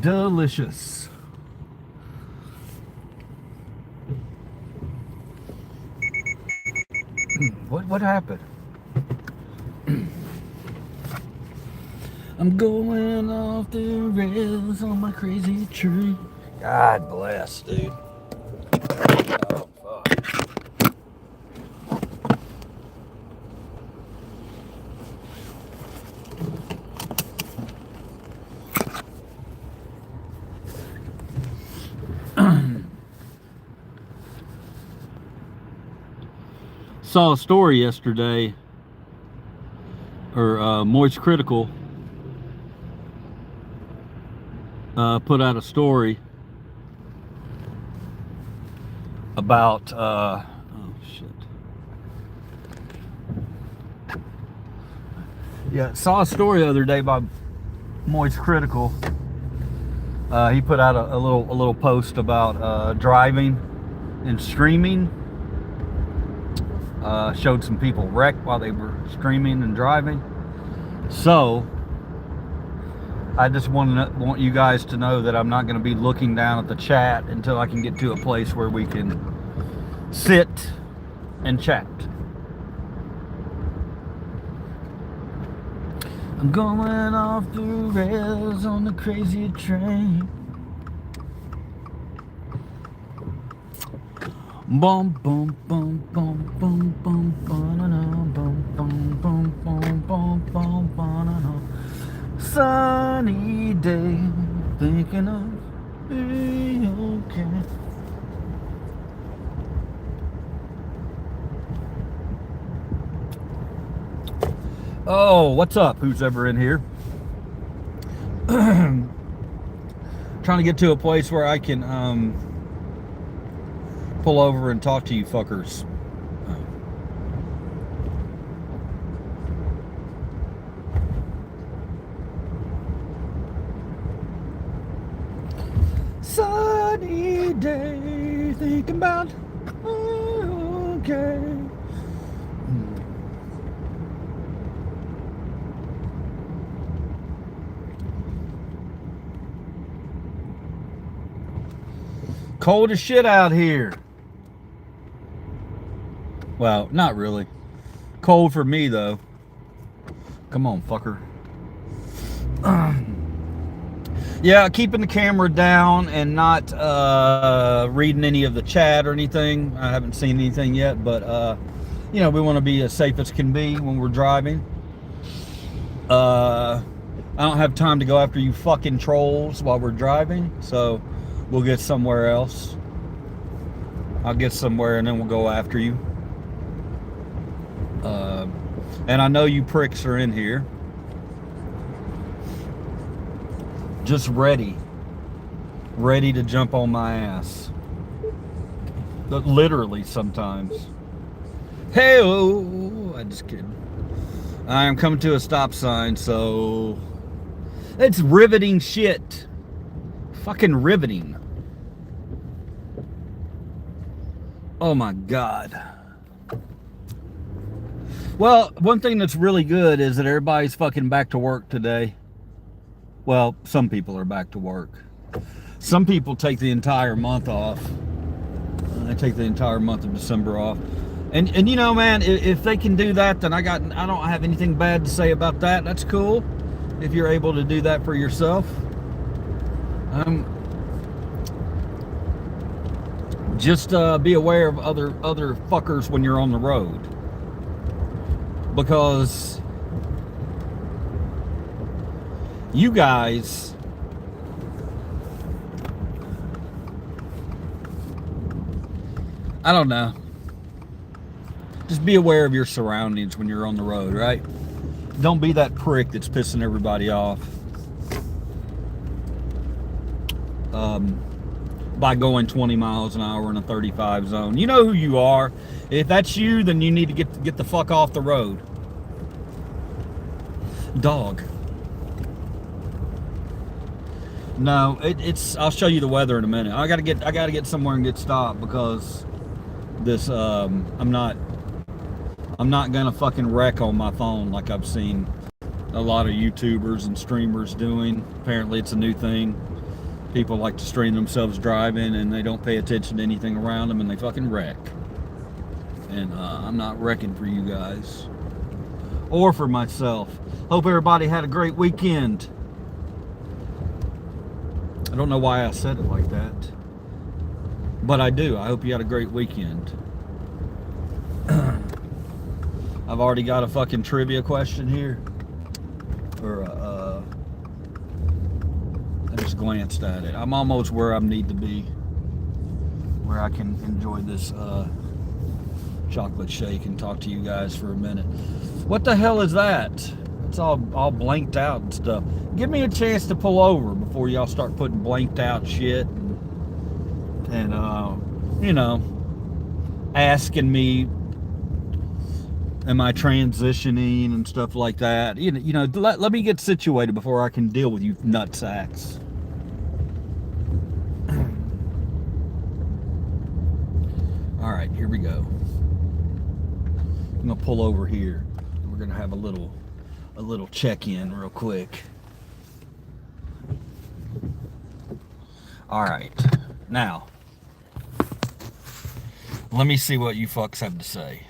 Delicious. What happened? I'm going off the rails on my crazy tree. God bless, dude. Oh, fuck. Saw a story yesterday, or Moist Critical put out a story about oh shit. Yeah, saw a story the other day by Moist Critical. He put out a little post about driving and streaming. Showed some people wrecked while they were streaming and driving. So I just want you guys to know that I'm not going to be looking down at the chat until I can get to a place where we can sit and chat. I'm going off the rails on the crazy train. Boom, boom, boom, boom, boom, boom, boom, boom, boom, boom, boom, boom, boom. Sunny day, thinking of be okay. Oh, what's up? Who's ever in here? Trying to get to a place where I can pull over and talk to you fuckers. Sunny day, thinking about okay. Cold as shit out here. Well, not really. Cold for me, though. Come on, fucker. Yeah, keeping the camera down and not reading any of the chat or anything. I haven't seen anything yet, but, you know, we want to be as safe as can be when we're driving. I don't have time to go after you fucking trolls while we're driving, so we'll get somewhere else. I'll get somewhere and then we'll go after you. And I know you pricks are in here. Just ready to jump on my ass. But literally sometimes. Hey-oh, I just kidding. I am coming to a stop sign, so it's riveting shit. Fucking riveting. Oh my God. Well, one thing that's really good is that everybody's fucking back to work today. Well, some people are back to work. Some people take the entire month off. I take the entire month of December off. And you know, man, if they can do that, then I don't have anything bad to say about that. That's cool. If you're able to do that for yourself. Just be aware of other fuckers when you're on the road. Because you guys I don't know. Just be aware of your surroundings when you're on the road, right? Don't be that prick that's pissing everybody off. By going 20 miles an hour in a 35 zone. You know who you are. If that's you, then you need to get the fuck off the road. Dog. No, it's I'll show you the weather in a minute. I gotta get somewhere and get stopped because this I'm not gonna fucking wreck on my phone like I've seen a lot of YouTubers and streamers doing. Apparently it's a new thing. People like to strain themselves driving and they don't pay attention to anything around them and they fucking wreck. And I'm not wrecking for you guys or for myself. Hope everybody had a great weekend. I don't know why I said it like that, but I do. I hope you had a great weekend. I've already got a fucking trivia question here. Or I just glanced at it. I'm almost where I need to be, where I can enjoy this chocolate shake and talk to you guys for a minute. What the hell is that? It's all blanked out and stuff. Give me a chance to pull over before y'all start putting blanked out shit and you know, asking me, am I transitioning and stuff like that. You know, let me get situated before I can deal with you nutsacks. All right, here we go. I'm gonna pull over here. We're gonna have a little check-in real quick. All right, now let me see what you fucks have to say.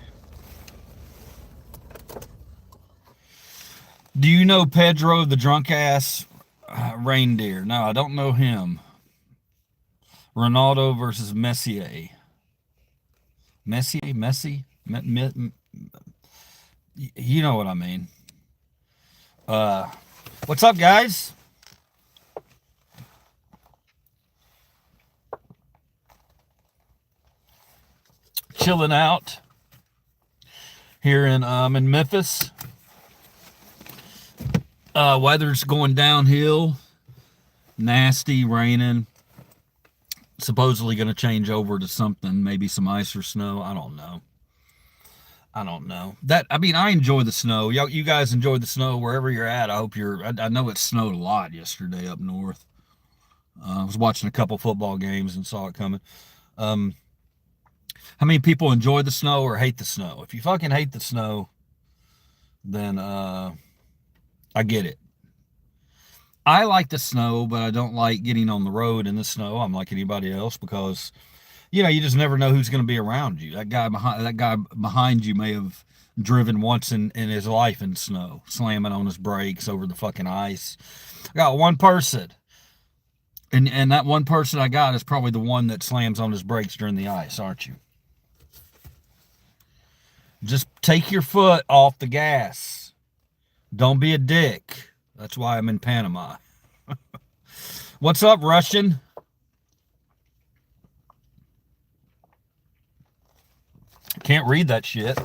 Do you know Pedro the drunk ass reindeer? No, I don't know him. Ronaldo versus Messi. Messi? You know what I mean. What's up, guys? Chilling out here in Memphis. Weather's going downhill. Nasty, raining. Supposedly going to change over to something, maybe some ice or snow. I don't know. I mean, I enjoy the snow. You guys enjoy the snow wherever you're at. I hope I know it snowed a lot yesterday up north. I was watching a couple football games and saw it coming. How many people enjoy the snow or hate the snow? If you fucking hate the snow, then I get it. I like the snow, but I don't like getting on the road in the snow. I'm like anybody else because, you know, you just never know who's going to be around you. That guy behind you may have driven once in his life in snow, slamming on his brakes over the fucking ice. I got one person, and that one person I got is probably the one that slams on his brakes during the ice, aren't you? Just take your foot off the gas. Don't be a dick. That's why I'm in Panama. What's up, Russian? Can't read that shit,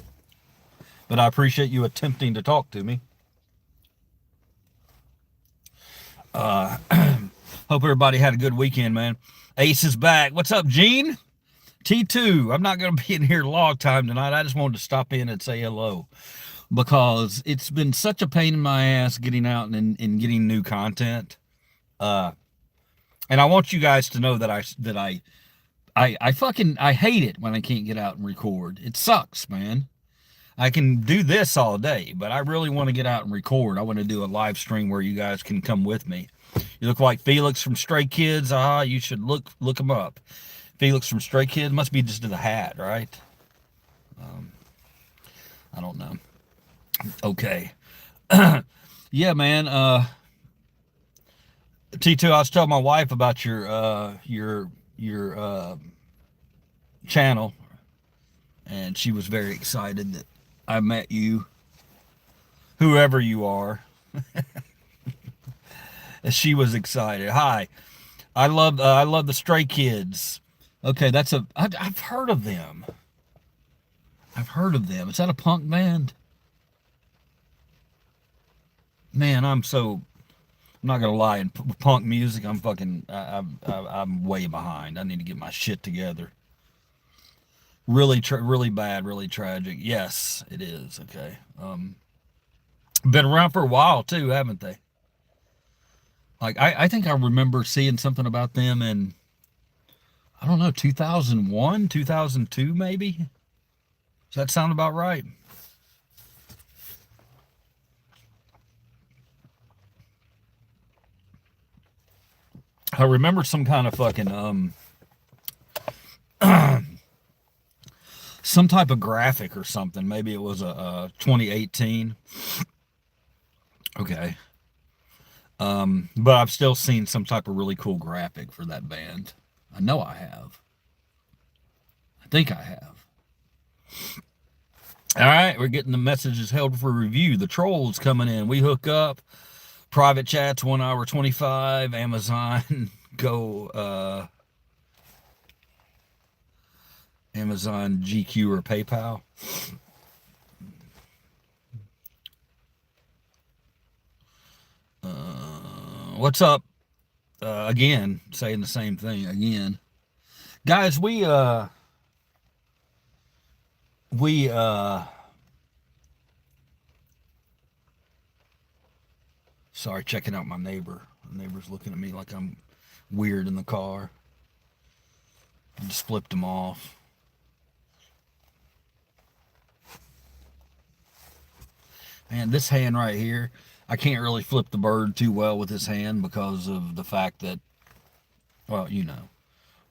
but I appreciate you attempting to talk to me. Hope everybody had a good weekend, man. Ace is back. What's up, Gene? T2. I'm not going to be in here a long time tonight. I just wanted to stop in and say hello because it's been such a pain in my ass getting out and getting new content. And I want you guys to know that I fucking hate it when I can't get out and record. It sucks, man. I can do this all day, but I really want to get out and record. I want to do a live stream where you guys can come with me. You look like Felix from Stray Kids. You should look him up. Felix from Stray Kids must be just in the hat, right? I don't know. Okay. Yeah, man. T2, I was telling my wife about your channel, and she was very excited that I met you, whoever you are. She was excited. Hi, I love the Stray Kids. Okay, I've heard of them. Is that a punk band? Man, I'm not gonna lie. In punk music, I'm way behind. I need to get my shit together. Really bad, really tragic. Yes, it is. Okay. Been around for a while too, haven't they? Like I think I remember seeing something about them in, I don't know, 2001, 2002 maybe. Does that sound about right? I remember some kind of fucking some type of graphic or something. Maybe it was a 2018. Okay. But I've still seen some type of really cool graphic for that band. I know I have. I think I have. All right, we're getting the messages held for review. The Trolls coming in. We hook up. Private chats 1 hour 25. Amazon go Amazon GQ or PayPal. What's up? Again, saying the same thing again, guys. Sorry, checking out my neighbor. The neighbor's looking at me like I'm weird in the car. I just flipped him off. Man, this hand right here, I can't really flip the bird too well with this hand because of the fact that, well, you know,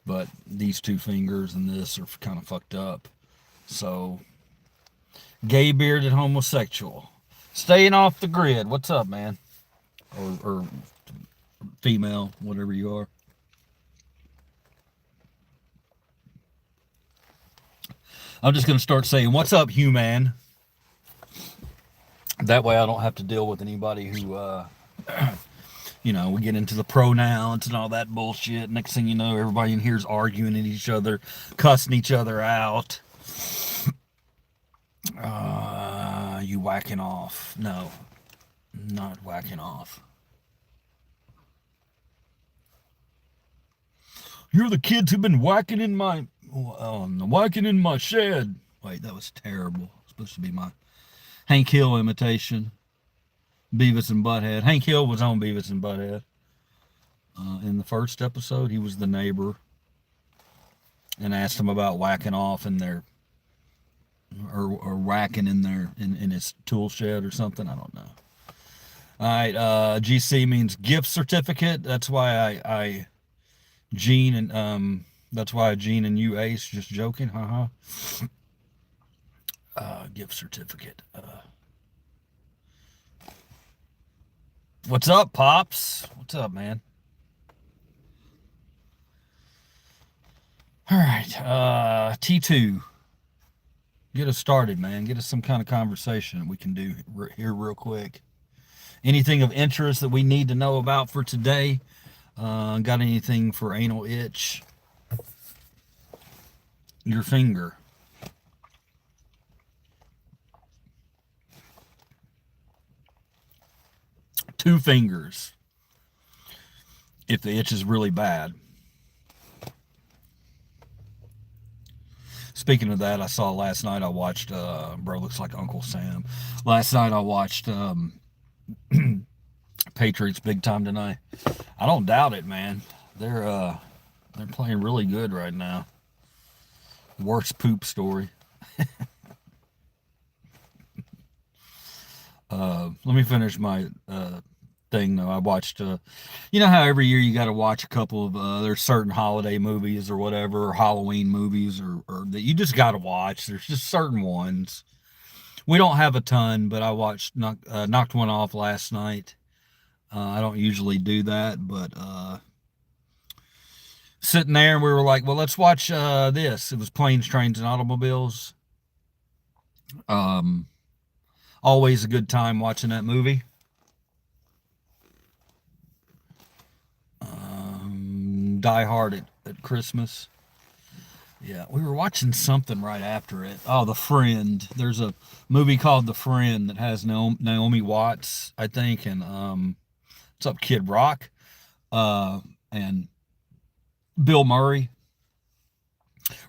but these two fingers and this are kind of fucked up. So, gay bearded homosexual. Staying off the grid. What's up, man? Or female, whatever you are. I'm just going to start saying, what's up, human? That way I don't have to deal with anybody who, you know, we get into the pronouns and all that bullshit. Next thing you know, everybody in here is arguing at each other, cussing each other out. You whacking off. No, not whacking off. You're the kids who've been whacking in my shed. Wait, that was terrible. It's supposed to be my Hank Hill imitation. Beavis and Butthead. Hank Hill was on Beavis and Butthead. In the first episode, he was the neighbor and asked him about whacking off in their, or whacking in their, in his tool shed or something. I don't know. All right, GC means gift certificate. That's why Gene and that's why Gene and you Ace, just joking, haha. Gift certificate. What's up, Pops? What's up, man? All right, T2. Get us started, man. Get us some kind of conversation we can do here real quick. Anything of interest that we need to know about for today? Got anything for anal itch? Your finger. Two fingers. If the itch is really bad. Speaking of that, I saw last night, I watched, bro, looks like Uncle Sam. Last night I watched Patriots big time tonight. I don't doubt it, man. They're playing really good right now. Worst poop story. Let me finish my thing though. I watched, you know how every year you got to watch a couple of there's certain holiday movies or whatever, or Halloween movies, or that you just got to watch. There's just certain ones. We don't have a ton, but I watched knocked one off last night. I don't usually do that, but sitting there and we were like, well, let's watch this. It was Planes, Trains, and Automobiles. Always a good time watching that movie. Die Hard at Christmas. Yeah, we were watching something right after it. Oh, The Friend. There's a movie called The Friend that has Naomi Watts, I think, and what's up, Kid Rock, and Bill Murray.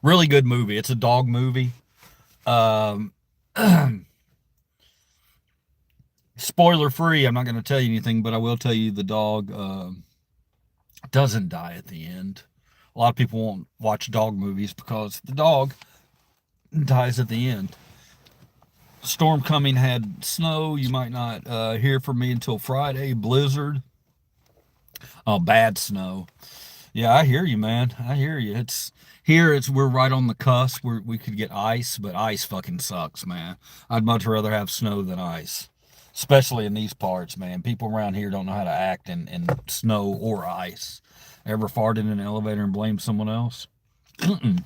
Really good movie. It's a dog movie. Spoiler free. I'm not going to tell you anything, but I will tell you the dog doesn't die at the end. A lot of people won't watch dog movies because the dog dies at the end. Storm coming, had snow. You might not hear from me until Friday. Blizzard. Oh, bad snow. Yeah, I hear you, man. I hear you. It's here. We're right on the cusp where we could get ice, but ice fucking sucks, man. I'd much rather have snow than ice, especially in these parts, man. People around here don't know how to act in snow or ice. Ever farted in an elevator and blamed someone else? Mm-mm.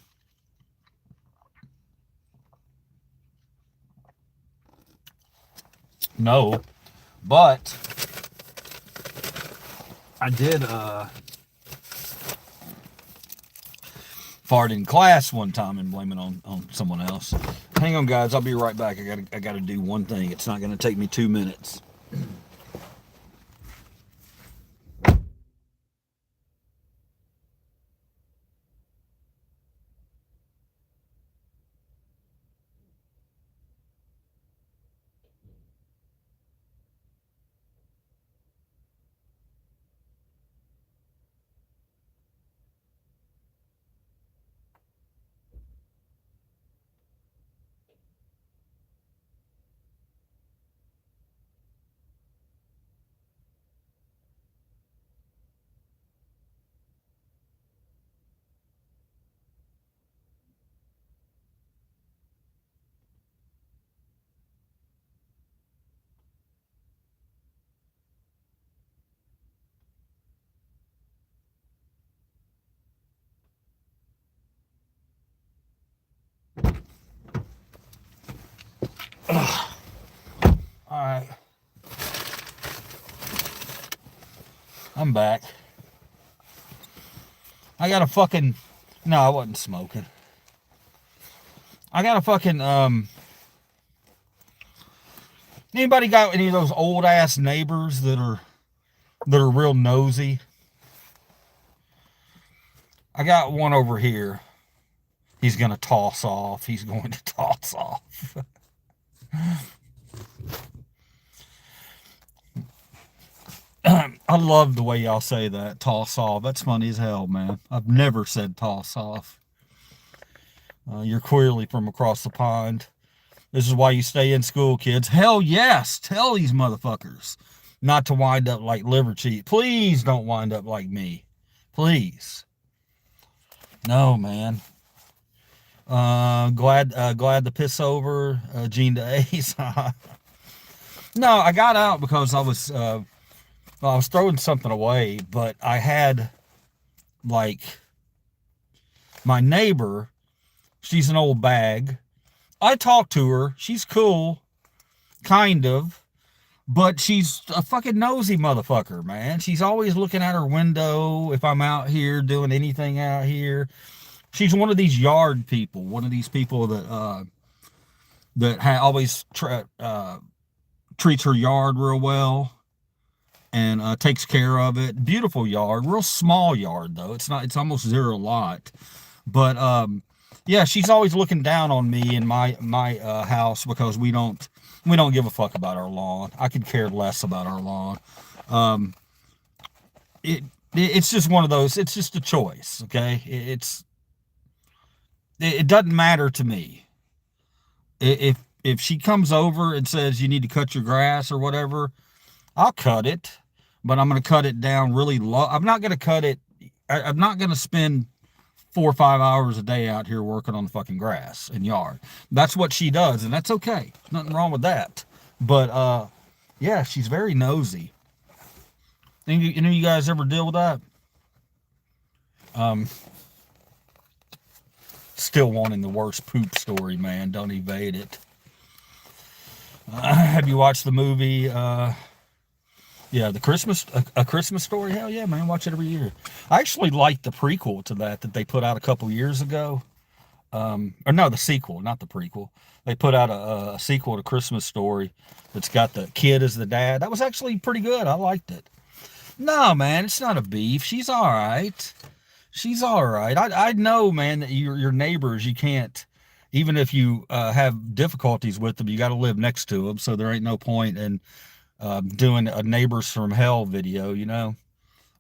No, but I did fart in class one time and blame it on someone else. Hang on, guys. I'll be right back. I gotta do one thing. It's not gonna take me 2 minutes. All right, I'm back. I got a fucking. No, I wasn't smoking. I got a fucking. Anybody got any of those old ass neighbors that are real nosy? I got one over here. He's gonna toss off. He's going to toss off. I love the way y'all say that. Toss off. That's funny as hell, man. I've never said toss off. You're clearly from across the pond. This is why you stay in school, kids. Hell yes. Tell these motherfuckers not to wind up like liver cheat. Please don't wind up like me. Please. No, man. Glad to piss over. Gene to Ace. No, I got out because I was throwing something away, but I had like my neighbor. She's an old bag. I talked to her. She's cool, kind of, but she's a fucking nosy motherfucker, man. She's always looking out her window if I'm out here doing anything out here. She's one of these yard people, one of these people that always treats her yard real well and takes care of it. Beautiful yard, real small yard though. It's not. It's almost zero lot, but yeah, she's always looking down on me in my house because we don't give a fuck about our lawn. I could care less about our lawn. Um, it's just one of those. It's just a choice. Okay, it doesn't matter to me if she comes over and says you need to cut your grass or whatever. I'll cut it, but I'm going to cut it down really low. I'm not going to cut it. I'm not going to spend 4 or 5 hours a day out here working on the fucking grass and yard. That's what she does, and that's okay. Nothing wrong with that. But yeah, she's very nosy. Any of you guys ever deal with that? Um, Still wanting the worst poop story, man. Don't evade it. Have you watched the movie? Yeah, the Christmas a Christmas Story. Hell yeah, man, watch it every year. I actually like the prequel to that they put out a couple years ago. Or no, the sequel, not the prequel. They put out a sequel to Christmas Story that's got the kid as the dad. That was actually pretty good. I liked it. No, man, it's not a beef. She's all right. She's all right. I know, man, that your neighbors, you can't, even if you have difficulties with them, you got to live next to them. So there ain't no point in doing a neighbors from hell video, you know.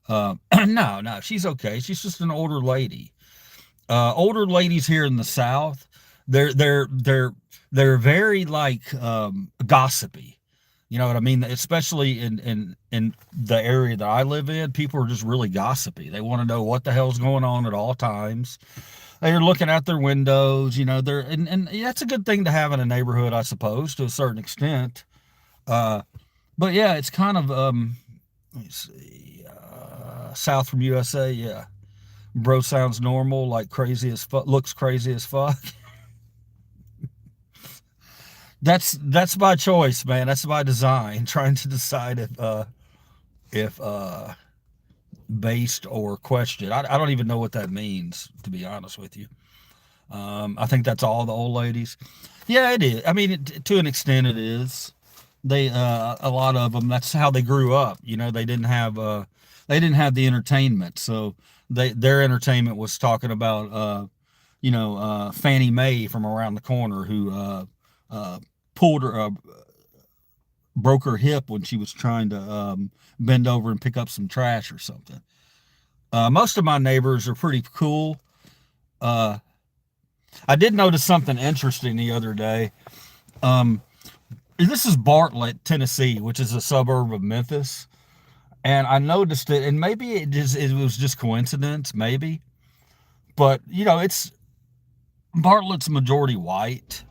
No, she's okay. She's just an older lady. Older ladies here in the South, they're very like gossipy. You know what I mean? Especially in the area that I live in, people are just really gossipy. They want to know what the hell's going on at all times. They're looking out their windows, you know, and that's a good thing to have in a neighborhood, I suppose, to a certain extent. Uh, but yeah, it's kind of let me see, south from USA, yeah. Bro sounds normal, like crazy as fuck, looks crazy as fuck. That's by choice, man. That's by design. Trying to decide if based or question. I don't even know what that means, to be honest with you. I think that's all the old ladies. Yeah, it is. I mean, to an extent, it is. They a lot of them. That's how they grew up. You know, they didn't have the entertainment, so their entertainment was talking about Fannie Mae from around the corner who uh, pulled her broke her hip when she was trying to bend over and pick up some trash or something. Most of my neighbors are pretty cool. Uh, I did notice something interesting the other day. Um, this is Bartlett, Tennessee, which is a suburb of Memphis, and I noticed it, and maybe it was just coincidence, maybe, but you know, it's Bartlett's majority white,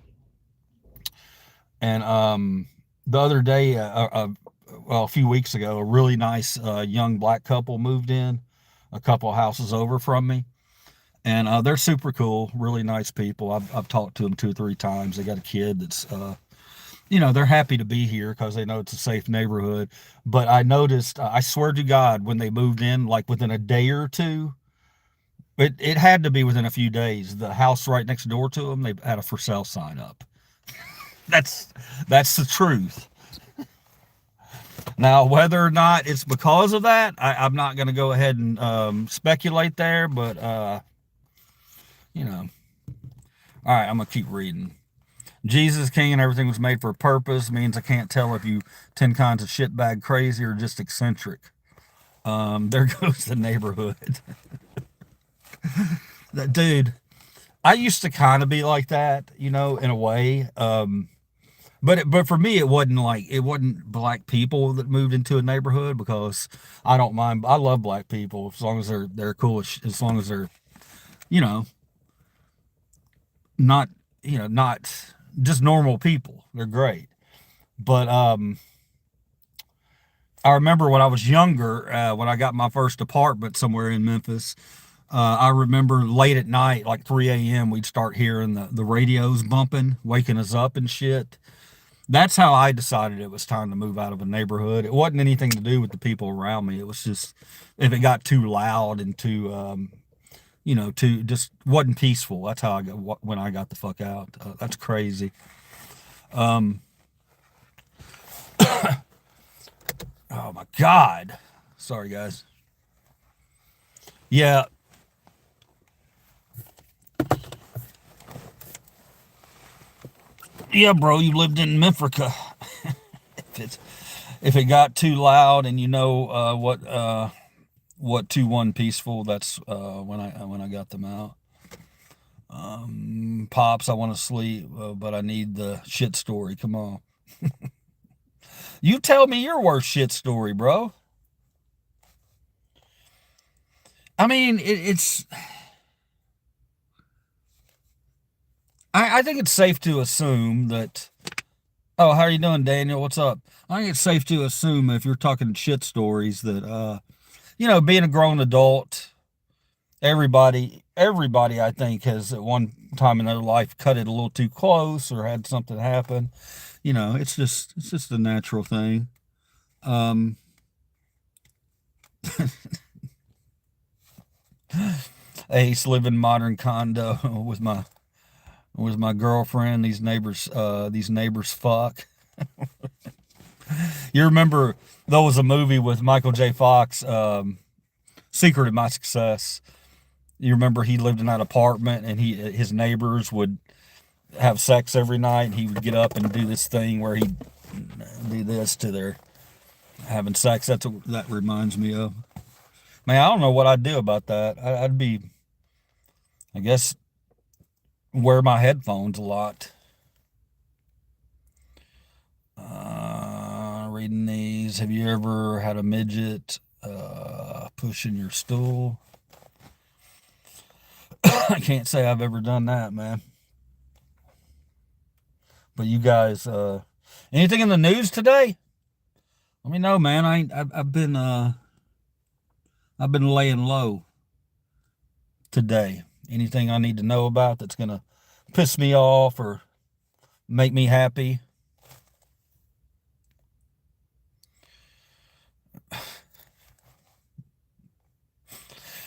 and the other day, well, a few weeks ago, a really nice young black couple moved in, a couple houses over from me, and they're super cool, really nice people. I've talked to them 2 or 3 times. They got a kid that's they're happy to be here because they know it's a safe neighborhood. But I noticed, I swear to God, when they moved in, like within a day or two, it had to be within a few days. The house right next door to them, they had a for sale sign up. That's that's the truth. Now, whether or not it's because of that, I'm not going to go ahead and speculate there. But you know, all right, I'm gonna keep reading. Jesus King and everything was made for a purpose means I can't tell if you 10 kinds of shitbag crazy or just eccentric. There goes the neighborhood. That dude, I used to kind of be like that, you know, in a way. But for me, it wasn't black people that moved into a neighborhood because I don't mind. I love black people as long as they're cool. As long as they're you know not not just normal people. They're great. But I remember when I was younger, when I got my first apartment somewhere in Memphis. I remember late at night, like 3 a.m., we'd start hearing the radios bumping, waking us up and shit. That's how I decided it was time to move out of a neighborhood. It wasn't anything to do with the people around me. It was just if it got too loud and too, too just wasn't peaceful. That's how I got when I got the fuck out. That's crazy. Um, oh my God. Sorry, guys. Yeah, yeah, bro. You lived in Memphis. if it's if it got too loud and you know what 2-1 peaceful, that's when I got them out. Pops, I want to sleep, but I need the shit story. Come on, you tell me your worst shit story, bro. I mean, it's. I think it's safe to assume that. Oh, how are you doing, Daniel? What's up? I think it's safe to assume if you're talking shit stories that being a grown adult, everybody I think has at one time in their life cut it a little too close or had something happen. It's just a natural thing. Um, I used to live in modern condo with my girlfriend. These neighbors fuck. You remember there was a movie with Michael J. Fox, Secret of My Success. You remember he lived in that apartment and his neighbors would have sex every night. And he would get up and do this thing where he'd do this to their having sex. That's what that reminds me of. Man, I don't know what I'd do about that. I'd be, I guess, wear my headphones a lot. reading these. Have you ever had a midget pushing your stool? I can't say I've ever done that, man. But you guys, anything in the news today? Let me know, man. I've been laying low today. Anything I need to know about that's gonna piss me off or make me happy?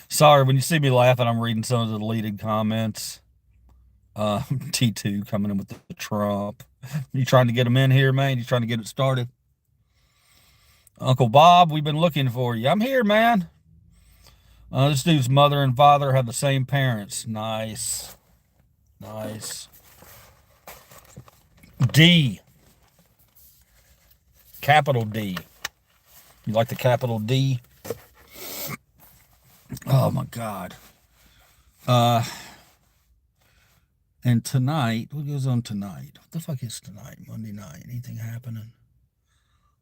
Sorry, when you see me laughing, I'm reading some of the deleted comments. T2 coming in with the Trump. You trying to get him in here, man? You trying to get it started? Uncle Bob, we've been looking for you. I'm here, man. This dude's mother and father have the same parents. Nice. Nice. D. Capital D. You like the capital D? Oh my God. And tonight, what goes on tonight? What the fuck is tonight? Monday night. Anything happening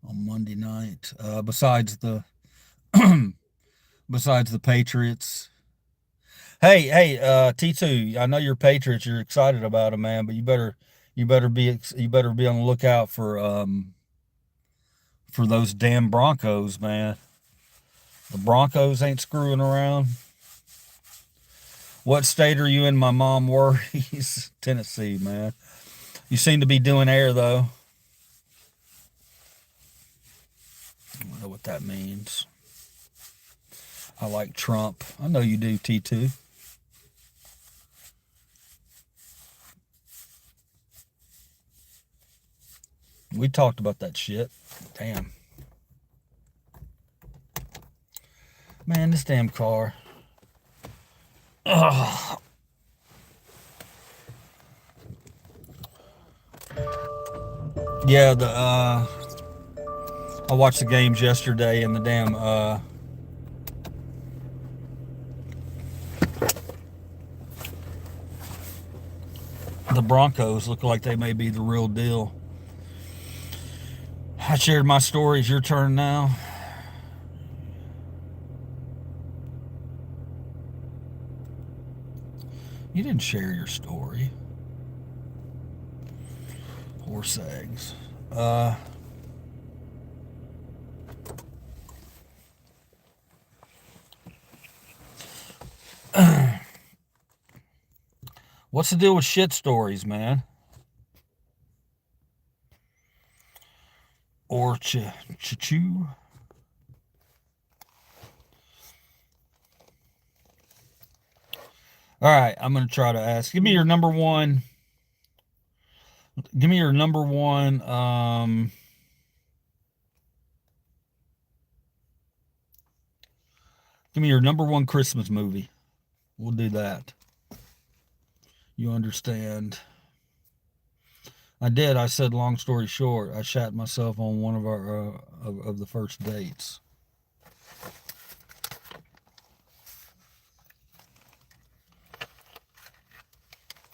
on Monday night? Besides the besides the Patriots. Hey, T2, I know you're Patriots, you're excited about them, man, but you better be on the lookout for those damn Broncos, man. The Broncos ain't screwing around. What state are you in? My mom worries. Tennessee, man. You seem to be doing air, though. I don't know what that means. I like Trump. I know you do, T2. We talked about that shit. Damn. Man, this damn car. Ugh. Yeah, I watched the games yesterday and the damn the Broncos look like they may be the real deal. I shared my story. It's your turn now. You didn't share your story. Horse eggs. What's the deal with shit stories, man? Or choo. All right, I'm going to try to ask. Give me your number one. Give me your number one. Give me your number one Christmas movie. We'll do that. You understand? I did. I said, long story short, I shat myself on one of our of the first dates.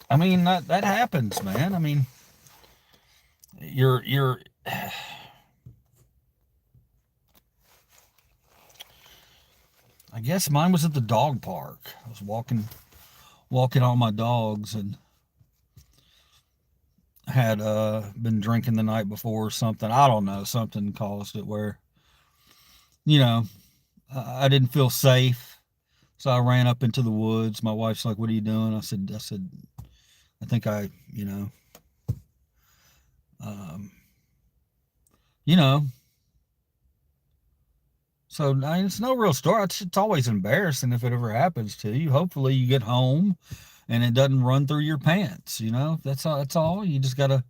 I mean, that happens, man. I mean, you're I guess mine was at the dog park. I was walking all my dogs and had been drinking the night before or something. I don't know. Something caused it where, I didn't feel safe. So I ran up into the woods. My wife's like, "What are you doing?" I said, I think so it's no real story. It's always embarrassing if it ever happens to you. Hopefully you get home and it doesn't run through your pants. That's all. You just gotta.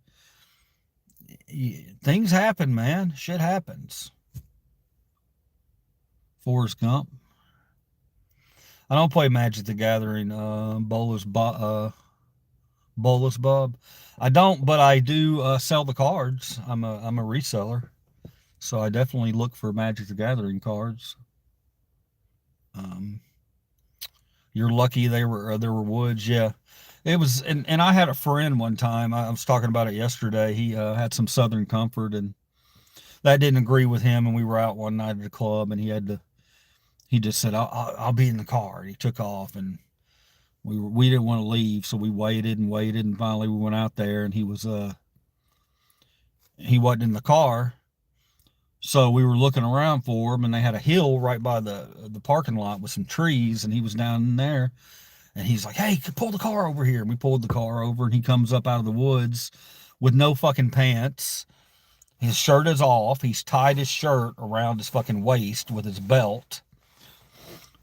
Things happen, man. Shit happens. Forrest Gump. I don't play Magic the Gathering. Bolus Bob. I don't, but I do sell the cards. I'm a reseller, so I definitely look for Magic the Gathering cards. You're lucky there were woods. Yeah, it was. And I had a friend one time. I was talking about it yesterday. He had some Southern Comfort, and that didn't agree with him, and we were out one night at the club, and he just said, I'll be in the car. And he took off, and we didn't want to leave, so we waited and waited, and finally we went out there, and he wasn't in the car. So we were looking around for him, and they had a hill right by the parking lot with some trees, and he was down in there. And he's like, hey, pull the car over here. And we pulled the car over, and he comes up out of the woods with no fucking pants. His shirt is off. He's tied his shirt around his fucking waist with his belt.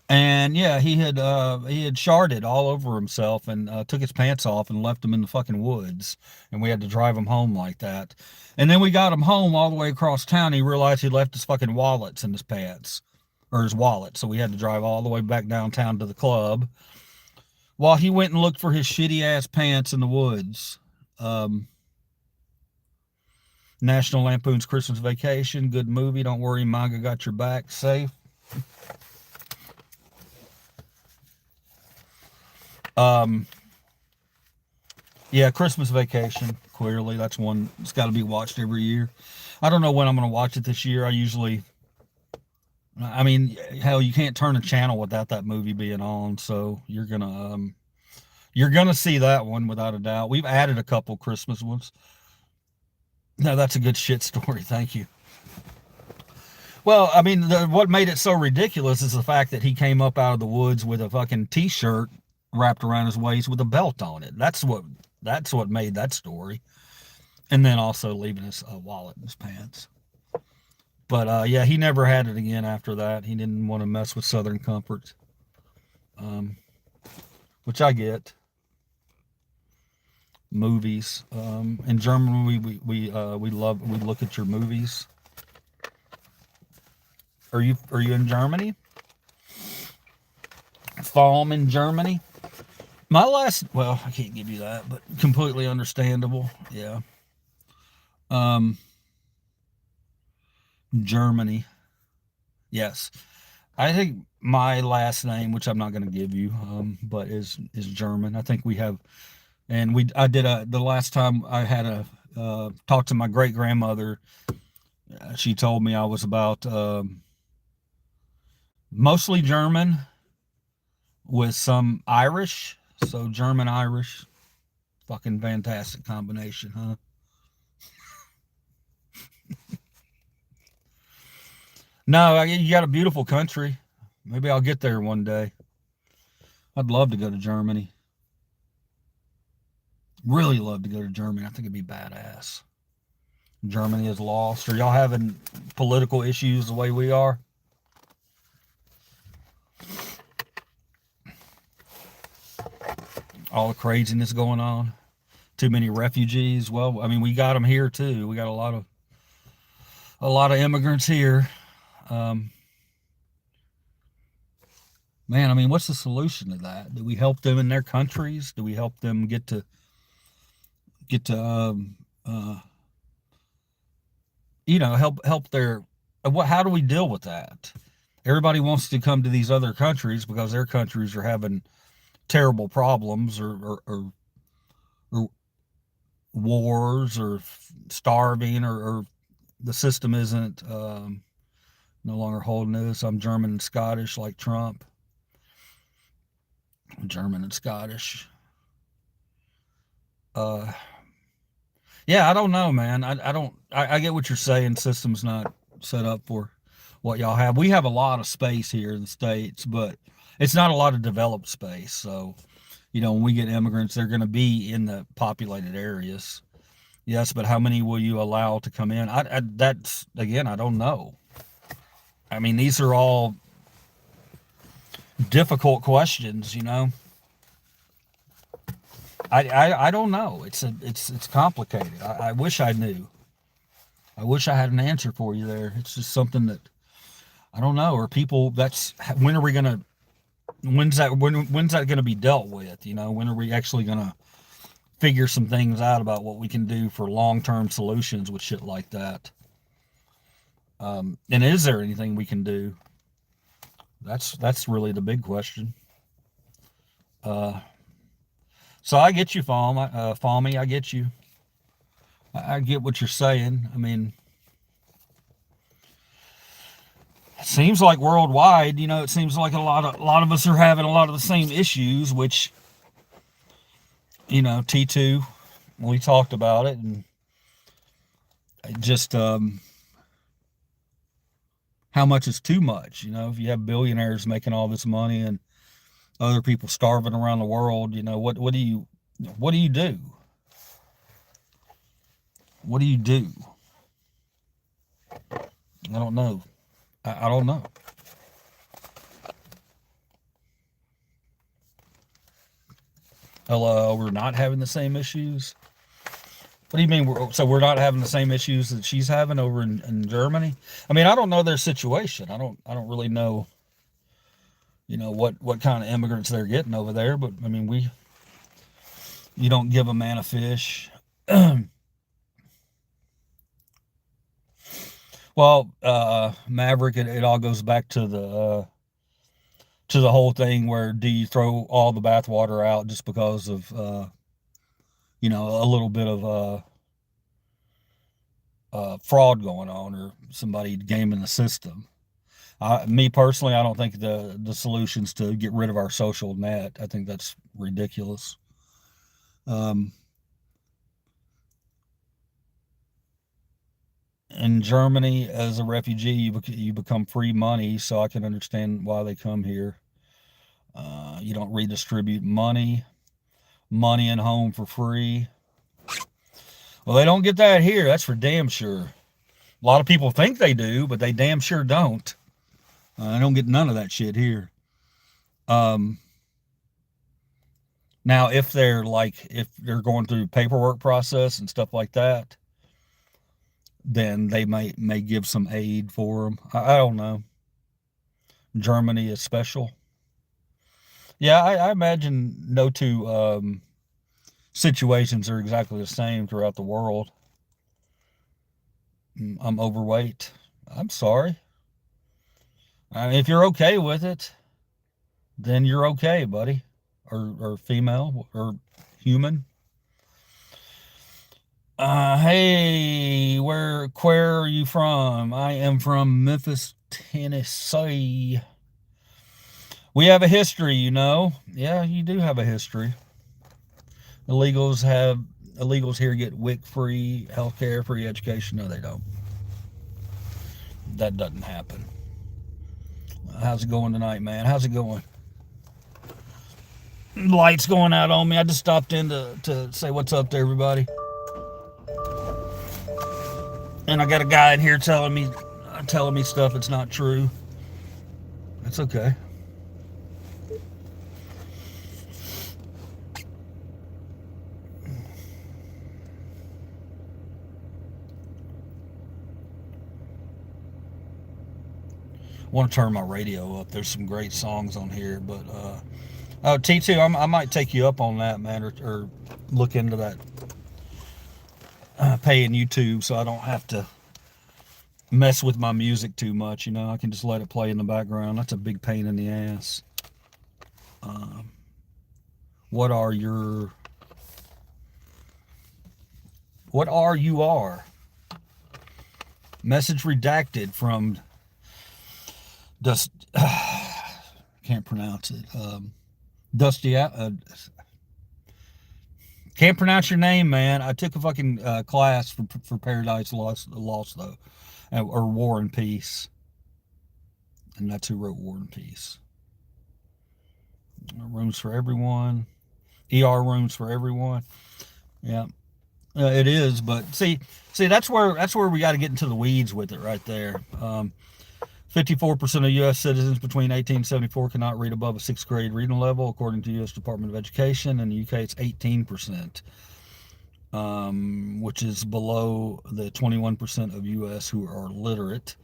And yeah, he had sharded all over himself, and took his pants off and left him in the fucking woods. And we had to drive him home like that. And then we got him home all the way across town. He realized he left his fucking wallets in his pants, or his wallet. So we had to drive all the way back downtown to the club while he went and looked for his shitty ass pants in the woods. National Lampoon's Christmas Vacation, good movie. Don't worry, MAGA got your back. Safe. Yeah, Christmas Vacation. Clearly, that's one that's got to be watched every year. I don't know when I'm going to watch it this year. I mean, hell, you can't turn a channel without that movie being on. So you're gonna see that one without a doubt. We've added a couple Christmas ones. No, that's a good shit story. Thank you. Well, I mean, what made it so ridiculous is the fact that he came up out of the woods with a fucking t-shirt wrapped around his waist with a belt on it. That's what made that story. And then also leaving his wallet in his pants. But yeah, he never had it again after that. He didn't want to mess with Southern Comfort, which I get. Movies. In Germany, we look at your movies. Are you in Germany? Fall in Germany? Well, I can't give you that, but completely understandable. Yeah. Germany. Yes. I think my last name, which I'm not going to give you, but is German. I think we have, and the last time I had talked to my great grandmother, she told me I was about, mostly German with some Irish. So German, Irish, fucking fantastic combination, huh? No, you got a beautiful country. Maybe I'll get there one day. I'd love to go to Germany. Really love to go to Germany. I think it'd be badass. Germany is lost. Are y'all having political issues the way we are? All the craziness going on. Too many refugees. Well, I mean, we got them here too. We got a lot of immigrants here. Man, I mean, what's the solution to that? Do we help them in their countries? Do we help them get to help their how do we deal with that? Everybody wants to come to these other countries because their countries are having terrible problems or wars or starving or the system isn't no longer holding this. I'm German and Scottish like Trump. German and Scottish. Yeah, I don't know, man. I get what you're saying. System's not set up for what y'all have. We have a lot of space here in the States, but it's not a lot of developed space. So, when we get immigrants, they're going to be in the populated areas. Yes, but how many will you allow to come in? That's, again, I don't know. I mean, these are all difficult questions, I don't know. It's complicated. I wish I knew. I wish I had an answer for you there. It's just something that I don't know. Or people, when's that gonna be dealt with? When are we actually gonna figure some things out about what we can do for long-term solutions with shit like that? And is there anything we can do? That's really the big question. So I get you, Falmy. I get you. I get what you're saying. I mean, It seems like worldwide, it seems like a lot of us are having a lot of the same issues, which, T2, we talked about it, and just how much is too much. If you have billionaires making all this money and other people starving around the world, what do you do? What do you do? What do you do? I don't know. I don't know. Hello, we're not having the same issues. What do you mean? So we're not having the same issues that she's having over in Germany? I mean, I don't know their situation. I don't really know. What kind of immigrants they're getting over there. But I mean, you don't give a man a fish. Well, Maverick, it all goes back to the whole thing where do you throw all the bathwater out just because of a little bit of fraud going on or somebody gaming the system. Me personally, I don't think the solution's to get rid of our social net. I think that's ridiculous. Um, in Germany, as a refugee, you become free money, so I can understand why they come here. You don't redistribute money and home for free. Well, they don't get that here. That's for damn sure. A lot of people think they do, but they damn sure don't. I don't get none of that shit here. Um, Now, if they're going through paperwork process and stuff like that, then they may give some aid for them. I don't know. Germany is special. Yeah, I imagine no two situations are exactly the same throughout the world. I'm overweight. I'm sorry. I mean, if you're okay with it, then you're okay, buddy, or female, or human. Hey, where are you from? I am from Memphis, Tennessee. We have a history, Yeah, you do have a history. Illegals have illegals here get WIC free healthcare, free education. No, they don't. That doesn't happen. How's it going tonight, man? How's it going? Lights going out on me. I just stopped in to say what's up to everybody. And I got a guy in here telling me stuff that's not true. That's okay. I want to turn my radio up. There's some great songs on here, but oh, T2, I might take you up on that, man, or look into that paying YouTube so I don't have to mess with my music too much. I can just let it play in the background. That's a big pain in the ass. Um, what are your what are you are message redacted from Dust? Can't pronounce it. Dusty. Can't pronounce your name, man. I took a fucking class for Paradise Lost though, or War and Peace, and that's who wrote War and Peace. Rooms for everyone. ER rooms for everyone. Yeah, it is. But see, that's where we got to get into the weeds with it right there. 54% of U.S. citizens between 1874 cannot read above a sixth grade reading level, according to U.S. Department of Education. In the UK, it's 18%, which is below the 21% of U.S. who are literate.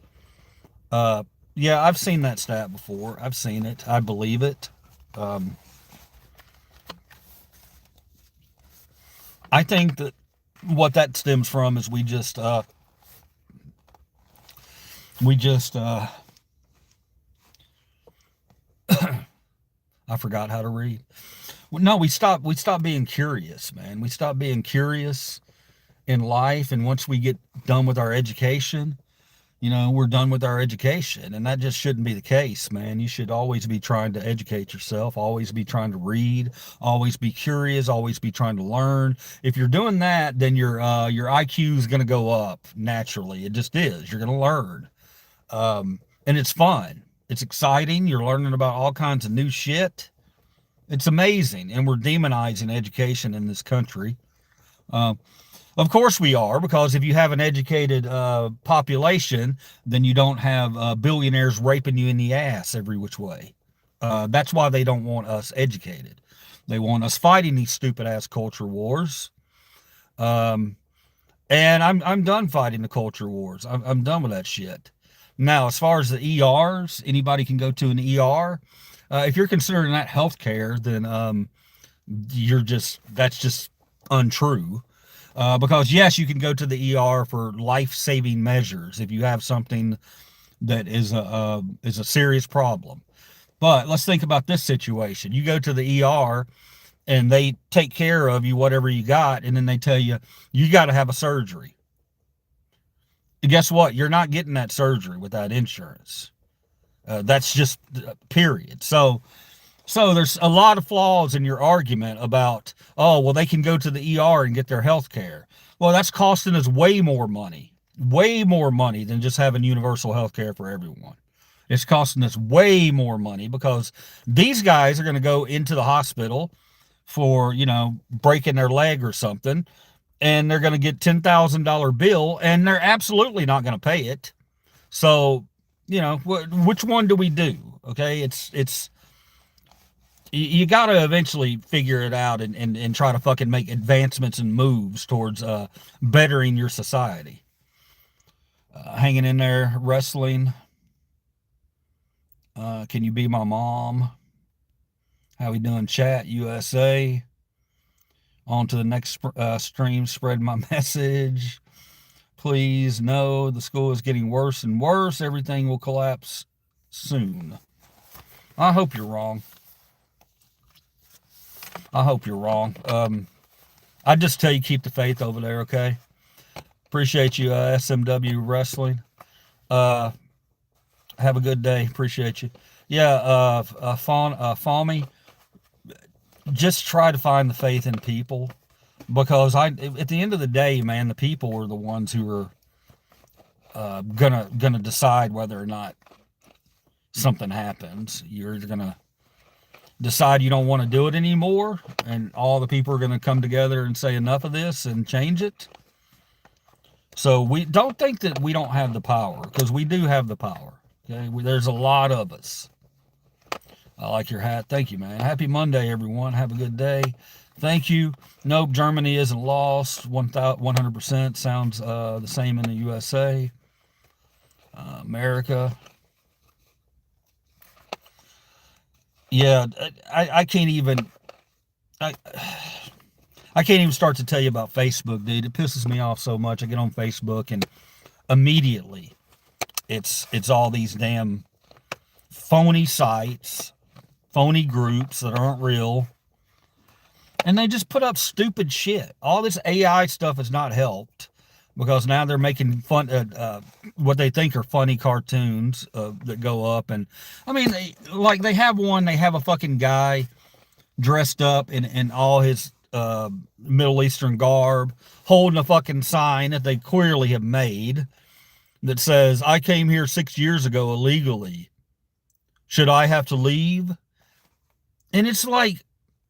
Yeah, I've seen that stat before. I've seen it. I believe it. I think that what that stems from is we just I forgot how to read. No, we stop being curious, man. We stop being curious in life, and once we get done with our education, we're done with our education, and that just shouldn't be the case, man. You should always be trying to educate yourself, always be trying to read, always be curious, always be trying to learn. If you're doing that, then your IQ is going to go up naturally. It just is. You're going to learn. And it's fun. It's exciting. You're learning about all kinds of new shit. It's amazing. And we're demonizing education in this country. Of course we are, because if you have an educated population, then you don't have billionaires raping you in the ass every which way. That's why they don't want us educated. They want us fighting these stupid ass culture wars. And I'm done fighting the culture wars. I'm done with that shit. Now, as far as the ERs, anybody can go to an ER. If you're considering that healthcare, then that's just untrue. Because yes, you can go to the ER for life-saving measures if you have something that is a serious problem. But let's think about this situation. You go to the ER and they take care of you, whatever you got, and then they tell you, you got to have a surgery. And guess what? You're not getting that surgery without insurance. That's just period. So there's a lot of flaws in your argument about, oh, well, they can go to the ER and get their health care. Well, that's costing us way more money than just having universal health care for everyone. It's costing us way more money because these guys are going to go into the hospital for, breaking their leg or something, and they're going to get $10,000 bill, and they're absolutely not going to pay it. So, which one do we do? Okay, it's you got to eventually figure it out and try to fucking make advancements and moves towards bettering your society. Hanging in there, wrestling. Can you be my mom? How we doing, chat USA? On to the next stream, spread my message. Please, no, the school is getting worse and worse. Everything will collapse soon. I hope you're wrong. I just tell you, keep the faith over there, okay? Appreciate you, SMW Wrestling. Have a good day. Appreciate you. Yeah, Fami, just try to find the faith in people, because at the end of the day, man, the people are the ones who are gonna decide whether or not something happens. You're gonna decide you don't want to do it anymore, and all the people are going to come together and say enough of this and change it. So we don't think that we don't have the power, because we do have the power. Okay, there's a lot of us. I like your hat. Thank you, man. Happy Monday, everyone. Have a good day. Thank you. Nope, Germany isn't lost. 100% sounds the same in the USA. America. Yeah, I can't even start to tell you about Facebook, dude. It pisses me off so much. I get on Facebook and immediately it's all these damn phony sites, phony groups that aren't real, and they just put up stupid shit. All this AI stuff has not helped, because now they're making fun, what they think are funny cartoons that go up. And I mean, they have a fucking guy dressed up in all his Middle Eastern garb, holding a fucking sign that they clearly have made that says, "I came here 6 years ago illegally. Should I have to leave?" And it's like,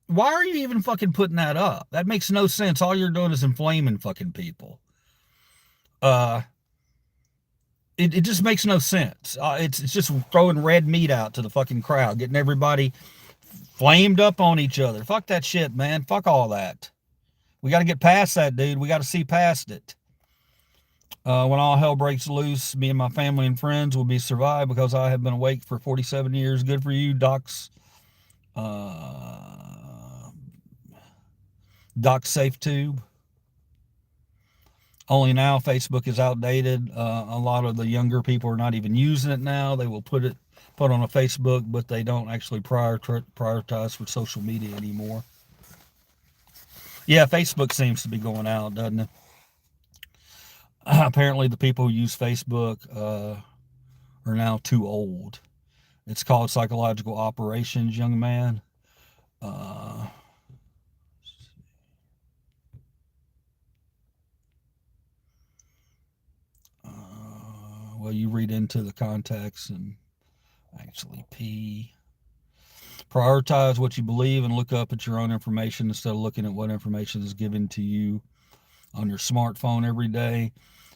why are you even fucking putting that up? That makes no sense. All you're doing is inflaming fucking people. It just makes no sense. It's just throwing red meat out to the fucking crowd, getting everybody flamed up on each other. Fuck that shit, man. Fuck all that. We got to get past that, dude. We got to see past it. When all hell breaks loose, me and my family and friends will be survived, because I have been awake for 47 years. Good for you, Doc Safe Tube. Only now Facebook is outdated. A lot of the younger people are not even using it now. They will put on a Facebook, but they don't actually prioritize for social media anymore. Yeah, Facebook seems to be going out, doesn't it? Apparently, the people who use Facebook are now too old. It's called psychological operations, young man. Uh, well, you read into the context and actually P. Prioritize what you believe and look up at your own information instead of looking at what information is given to you on your smartphone every day.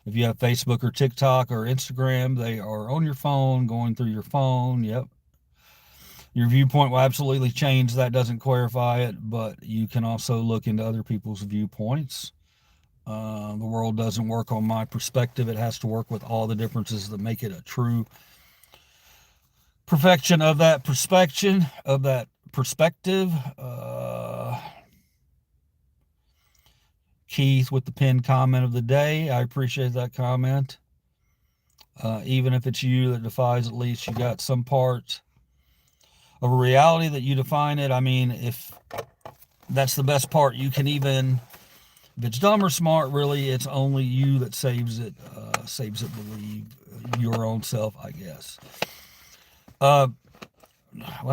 If you have Facebook or TikTok or Instagram, they are on your phone, going through your phone. Yep. Your viewpoint will absolutely change. That doesn't clarify it, but you can also look into other people's viewpoints. The world doesn't work on my perspective. It has to work with all the differences that make it a true perfection of that perspective. Keith with the pinned comment of the day. I appreciate that comment. Even if it's you that defies, at least you got some part of a reality that you define it. I mean, if that's the best part, you can even, if it's dumb or smart, really, it's only you that saves it, believe your own self, I guess. Well,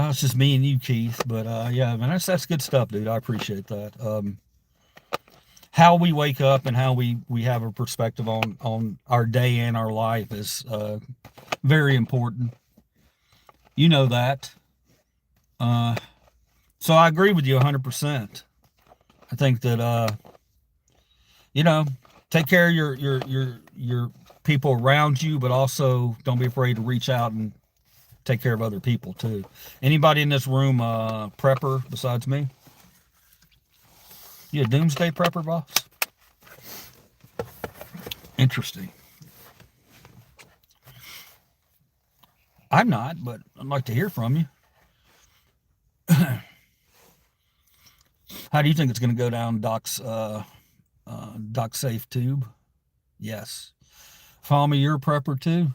it's just me and you, Keith, but yeah, man, that's good stuff, dude. I appreciate that. How we wake up and how we have a perspective on our day and our life is very important. You know that. So I agree with you 100%. I think that you know, take care of your people around you, but also don't be afraid to reach out and take care of other people too. Anybody in this room prepper besides me? You a doomsday prepper, boss? Interesting. I'm not, but I'd like to hear from you. How do you think it's going to go down Doc's Doc Safe Tube? Yes. Follow me, you're a prepper too?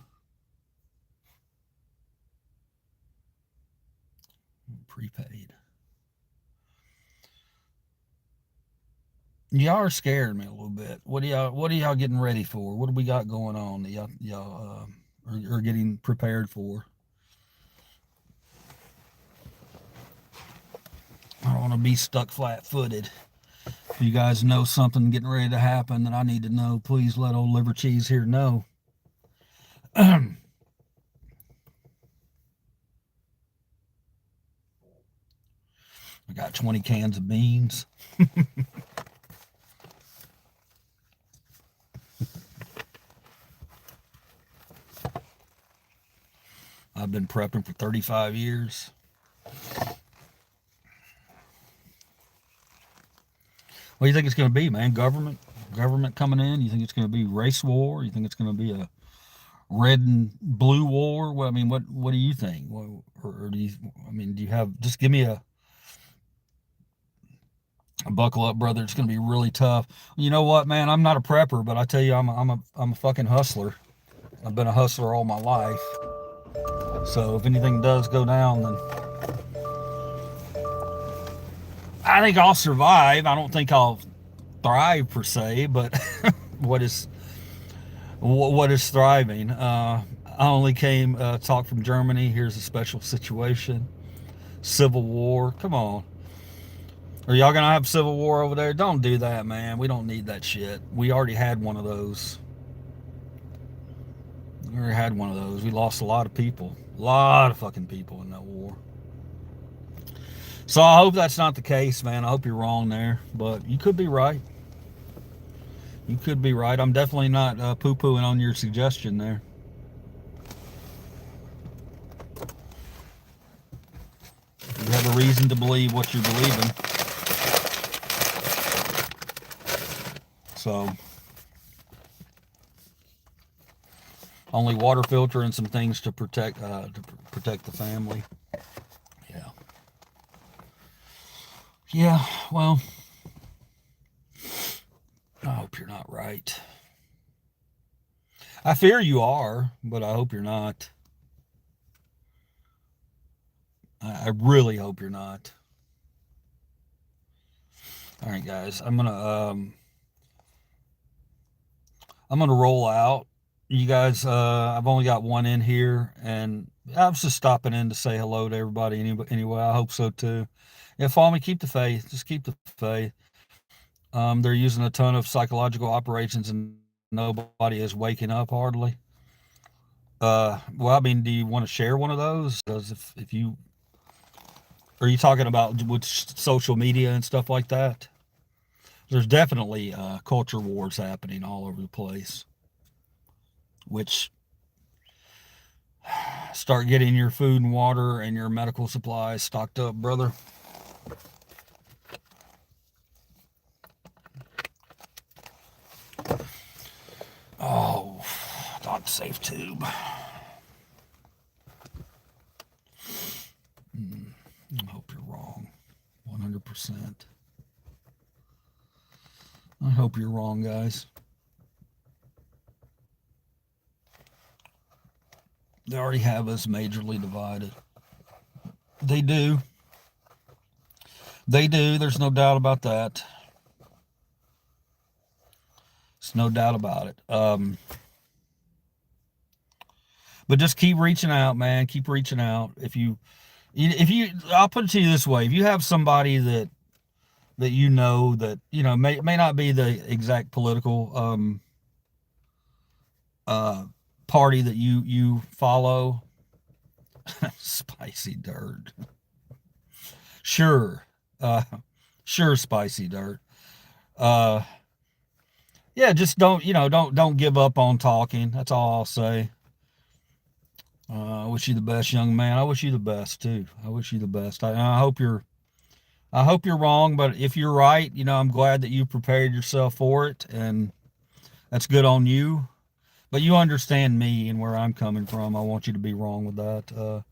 Prepaid. Y'all are scaring me a little bit. What are y'all getting ready for? What do we got going on that y'all are getting prepared for? I don't want to be stuck flat-footed. If you guys know something getting ready to happen that I need to know, please let old liver cheese here know. I got 20 cans of beans. I've been prepping for 35 years. What do you think it's going to be, man? Government coming in? You think it's going to be race war? You think it's going to be a red and blue war? Well, I mean, what do you think? Or do you? I mean, do you have? Just give me a buckle up, brother. It's going to be really tough. You know what, man? I'm not a prepper, but I tell you, I'm a fucking hustler. I've been a hustler all my life. So if anything does go down, then I think I'll survive. I don't think I'll thrive per se, but what is what is thriving? I only came talk from Germany. Here's a special situation. Civil war. Come on. Are y'all gonna have civil war over there? Don't do that, man. We don't need that shit. We already had one of those. We already had one of those. We lost a lot of people. A lot of fucking people in that war. So I hope that's not the case, man. I hope you're wrong there. But you could be right. You could be right. I'm definitely not poo-pooing on your suggestion there. You have a reason to believe what you're believing. So, only water filter and some things to protect the family. Yeah. Yeah. Well, I hope you're not right. I fear you are, but I hope you're not. I really hope you're not. All right, guys. I'm gonna roll out. You guys, I've only got one in here, and I was just stopping in to say hello to everybody. Anyway, I hope so too. Yeah, follow me. Keep the faith. Just keep the faith. They're using a ton of psychological operations, and nobody is waking up hardly. Well, I mean, do you want to share one of those? Because if you are you talking about with social media and stuff like that? There's definitely culture wars happening all over the place, which start getting your food and water and your medical supplies stocked up, brother. Oh, not safe tube. I hope you're wrong. 100%. I hope you're wrong, guys. They already have us majorly divided. They do. They do. There's no doubt about that. There's no doubt about it. But just keep reaching out, man. Keep reaching out. I'll put it to you this way: if you have somebody that you know that may not be the exact political party that you follow, spicy dirt. Sure, sure, spicy dirt. Yeah, just don't give up on talking. That's all I'll say. I wish you the best, young man. I wish you the best too. I wish you the best. I hope you're wrong, but if you're right, I'm glad that you prepared yourself for it, and that's good on you. But you understand me and where I'm coming from. I want you to be wrong with that.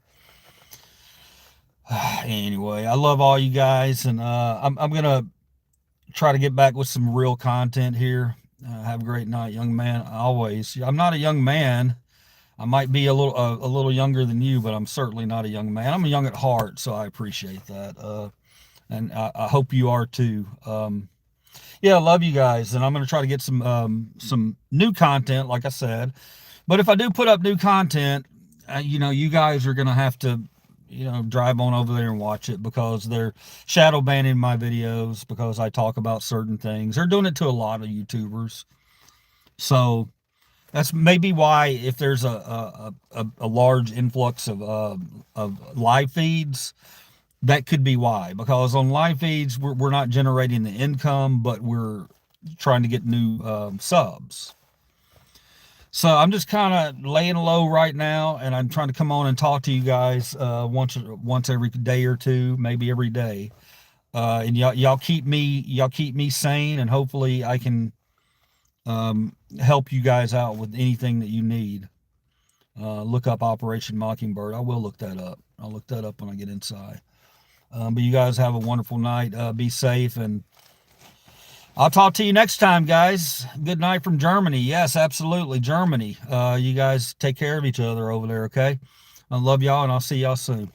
Anyway, I love all you guys, and I'm gonna try to get back with some real content here. Have a great night, young man. Always. I'm not a young man. I might be a little younger than you, but I'm certainly not a young man. I'm young at heart, so I appreciate that. And I hope you are too. Yeah, I love you guys, and I'm going to try to get some new content, like I said. But if I do put up new content, you guys are going to have to, drive on over there and watch it, because they're shadow banning my videos because I talk about certain things. They're doing it to a lot of YouTubers, so that's maybe why, if there's a large influx of live feeds, that could be why. Because on live feeds, we're not generating the income, but we're trying to get new subs. So I'm just kind of laying low right now, and I'm trying to come on and talk to you guys once every day or two, maybe every day. And y'all keep me sane, and hopefully I can help you guys out with anything that you need. Look up Operation Mockingbird. I will look that up. I'll look that up when I get inside. But you guys have a wonderful night. Be safe, and I'll talk to you next time, guys. Good night from Germany. Yes, absolutely, Germany. You guys take care of each other over there, okay? I love y'all, and I'll see y'all soon.